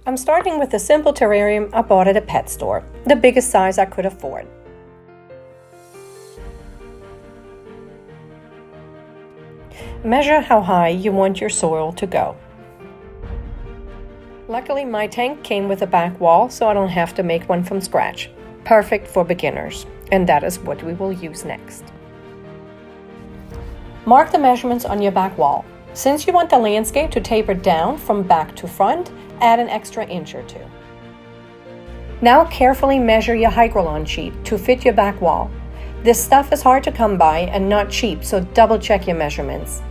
I'm starting with a simple terrarium I bought at a pet store, the biggest size I could afford. Measure how high you want your soil to go. Luckily, my tank came with a back wall, so I don't have to make one from scratch. Perfect for beginners, and that is what we will use next. Mark the measurements on your back wall. Since you want the landscape to taper down from back to front, add an extra inch or two. Now carefully measure your hygrolon sheet to fit your back wall. This stuff is hard to come by and not cheap, so double check your measurements.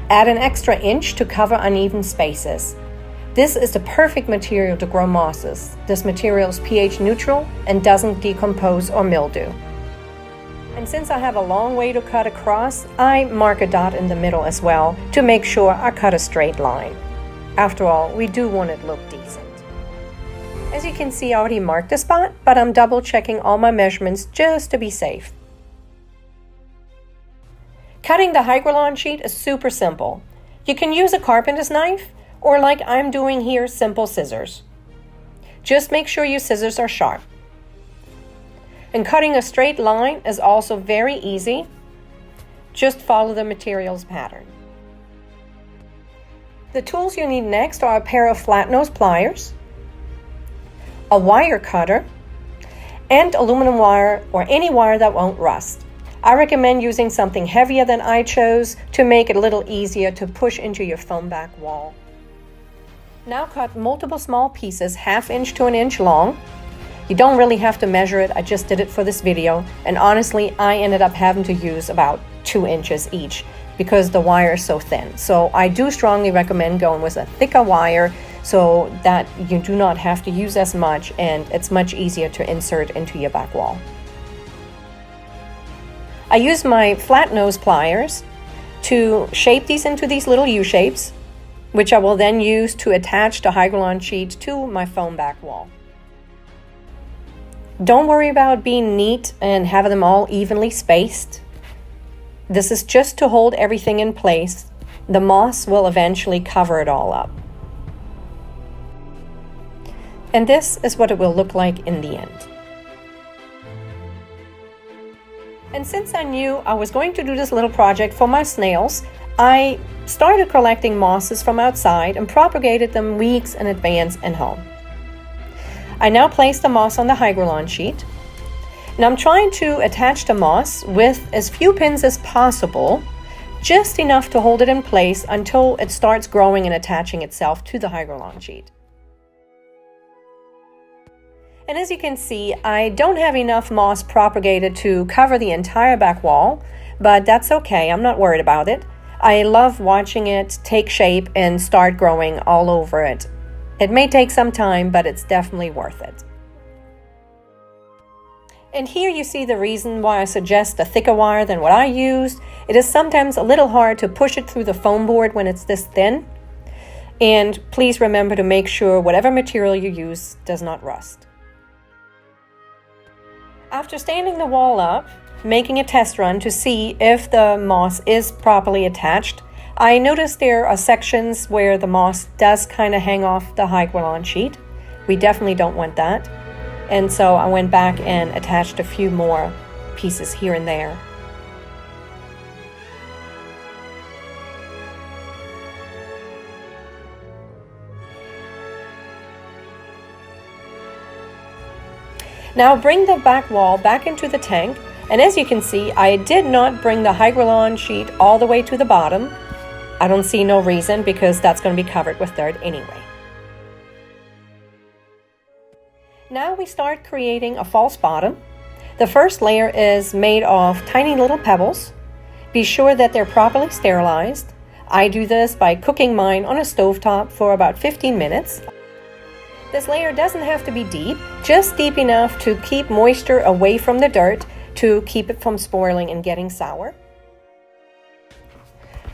Add an extra inch to cover uneven spaces. This is the perfect material to grow mosses. This material is pH neutral and doesn't decompose or mildew. And since I have a long way to cut across, I mark a dot in the middle as well to make sure I cut a straight line. After all, we do want it to look decent. As you can see, I already marked a spot, but I'm double checking all my measurements just to be safe. Cutting the hygrolon sheet is super simple. You can use a carpenter's knife, or like I'm doing here, simple scissors. Just make sure your scissors are sharp. And cutting a straight line is also very easy. Just follow the material's pattern. The tools you need next are a pair of flat nose pliers, a wire cutter, and aluminum wire or any wire that won't rust. I recommend using something heavier than I chose to make it a little easier to push into your foam back wall. Now cut multiple small pieces 1/2 inch to 1 inch long. You don't really have to measure it, I just did it for this video, and honestly I ended up having to use about 2 inches each because the wire is so thin. So I do strongly recommend going with a thicker wire so that you do not have to use as much and it's much easier to insert into your back wall. I use my flat nose pliers to shape these into these little U-shapes, which I will then use to attach the hygrolon sheet to my foam back wall. Don't worry about being neat and having them all evenly spaced. This is just to hold everything in place. The moss will eventually cover it all up. And this is what it will look like in the end. And since I knew I was going to do this little project for my snails, I started collecting mosses from outside and propagated them weeks in advance in home. I now place the moss on the hygrolon sheet, and I'm trying to attach the moss with as few pins as possible, just enough to hold it in place until it starts growing and attaching itself to the hygrolon sheet. And as you can see, I don't have enough moss propagated to cover the entire back wall, but that's okay, I'm not worried about it. I love watching it take shape and start growing all over it. It may take some time, but it's definitely worth it. And here you see the reason why I suggest a thicker wire than what I used. It is sometimes a little hard to push it through the foam board when it's this thin. And please remember to make sure whatever material you use does not rust. After standing the wall up, making a test run to see if the moss is properly attached, I noticed there are sections where the moss does kind of hang off the hygrolon sheet. We definitely don't want that. And so I went back and attached a few more pieces here and there. Now bring the back wall back into the tank, and as you can see, I did not bring the hygrolon sheet all the way to the bottom. I don't see no reason because that's going to be covered with dirt anyway. Now we start creating a false bottom. The first layer is made of tiny little pebbles. Be sure that they're properly sterilized. I do this by cooking mine on a stovetop for about 15 minutes. This layer doesn't have to be deep, just deep enough to keep moisture away from the dirt to keep it from spoiling and getting sour.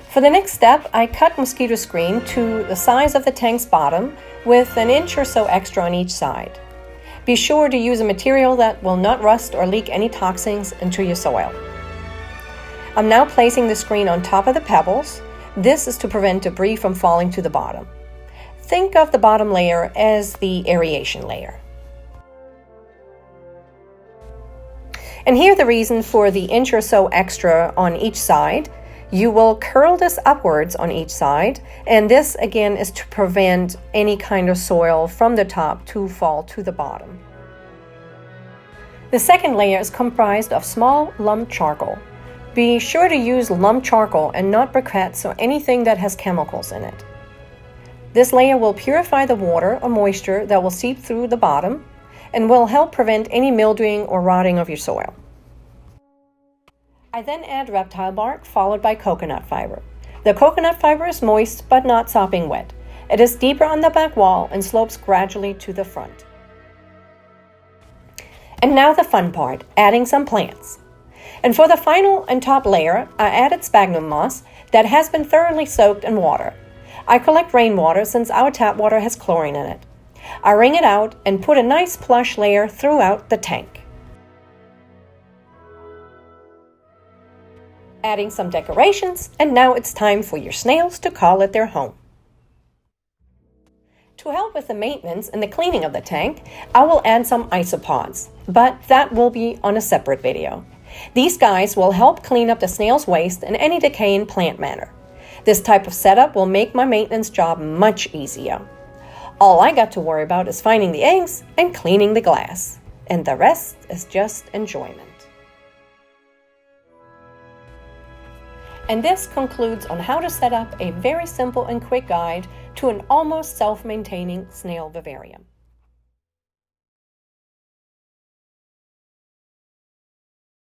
For the next step, I cut mosquito screen to the size of the tank's bottom with 1 inch or so extra on each side. Be sure to use a material that will not rust or leak any toxins into your soil. I'm now placing the screen on top of the pebbles. This is to prevent debris from falling to the bottom. think of the bottom layer as the aeration layer. And here the reason for the inch or so extra on each side. You will curl this upwards on each side, and this again is to prevent any kind of soil from the top to fall to the bottom. The second layer is comprised of small lumped charcoal. Be sure to use lumped charcoal and not briquettes or anything that has chemicals in it. This layer will purify the water or moisture that will seep through the bottom and will help prevent any mildewing or rotting of your soil. I then add reptile bark followed by coconut fiber. The coconut fiber is moist but not sopping wet. It is deeper on the back wall and slopes gradually to the front. And now the fun part, adding some plants. And for the final and top layer, I added sphagnum moss that has been thoroughly soaked in water. I collect rainwater since our tap water has chlorine in it. I wring it out and put a nice plush layer throughout the tank. Adding some decorations, and now it's time for your snails to call it their home. To help with the maintenance and the cleaning of the tank, I will add some isopods, but that will be on a separate video. These guys will help clean up the snail's waste and any decaying plant matter. This type of setup will make my maintenance job much easier. All I got to worry about is finding the eggs and cleaning the glass, and the rest is just enjoyment. And this concludes on how to set up a very simple and quick guide to an almost self-maintaining snail vivarium.